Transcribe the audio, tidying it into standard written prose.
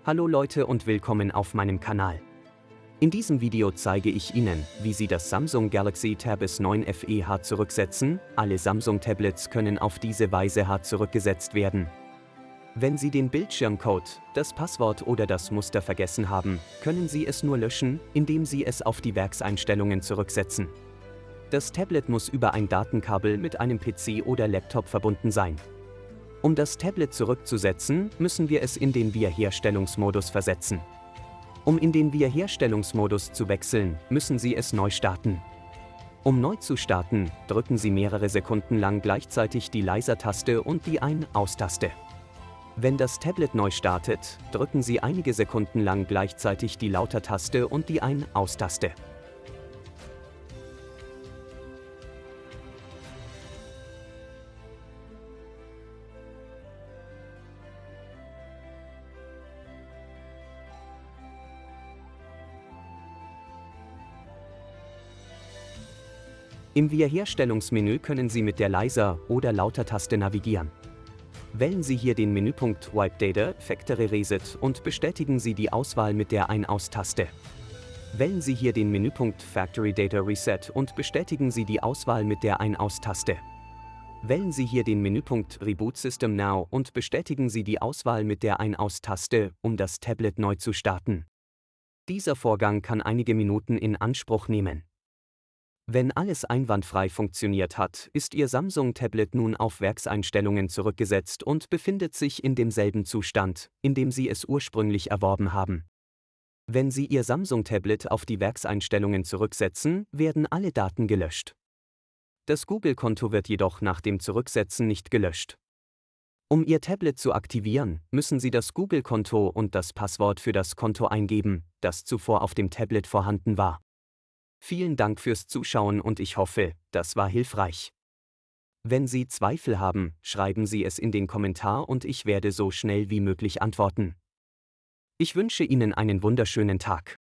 Hallo Leute und willkommen auf meinem Kanal. In diesem Video zeige ich Ihnen, wie Sie das Samsung Galaxy Tab S9 FE hart zurücksetzen. Alle Samsung-Tablets können auf diese Weise hart zurückgesetzt werden. Wenn Sie den Bildschirmcode, das Passwort oder das Muster vergessen haben, können Sie es nur löschen, indem Sie es auf die Werkseinstellungen zurücksetzen. Das Tablet muss über ein Datenkabel mit einem PC oder Laptop verbunden sein. Um das Tablet zurückzusetzen, müssen wir es in den Wiederherstellungsmodus versetzen. Um in den Wiederherstellungsmodus zu wechseln, müssen Sie es neu starten. Um neu zu starten, drücken Sie mehrere Sekunden lang gleichzeitig die Leiser-Taste und die Ein-Aus-Taste. Wenn das Tablet neu startet, drücken Sie einige Sekunden lang gleichzeitig die Lauter-Taste und die Ein-Aus-Taste. Im Wiederherstellungsmenü können Sie mit der Leiser- oder Lauter-Taste navigieren. Wählen Sie hier den Menüpunkt Wipe Data Factory Reset und bestätigen Sie die Auswahl mit der Ein-Aus-Taste. Wählen Sie hier den Menüpunkt Factory Data Reset und bestätigen Sie die Auswahl mit der Ein-Aus-Taste. Wählen Sie hier den Menüpunkt Reboot System Now und bestätigen Sie die Auswahl mit der Ein-Aus-Taste, um das Tablet neu zu starten. Dieser Vorgang kann einige Minuten in Anspruch nehmen. Wenn alles einwandfrei funktioniert hat, ist Ihr Samsung-Tablet nun auf Werkseinstellungen zurückgesetzt und befindet sich in demselben Zustand, in dem Sie es ursprünglich erworben haben. Wenn Sie Ihr Samsung-Tablet auf die Werkseinstellungen zurücksetzen, werden alle Daten gelöscht. Das Google-Konto wird jedoch nach dem Zurücksetzen nicht gelöscht. Um Ihr Tablet zu aktivieren, müssen Sie das Google-Konto und das Passwort für das Konto eingeben, das zuvor auf dem Tablet vorhanden war. Vielen Dank fürs Zuschauen und ich hoffe, das war hilfreich. Wenn Sie Zweifel haben, schreiben Sie es in den Kommentar und ich werde so schnell wie möglich antworten. Ich wünsche Ihnen einen wunderschönen Tag.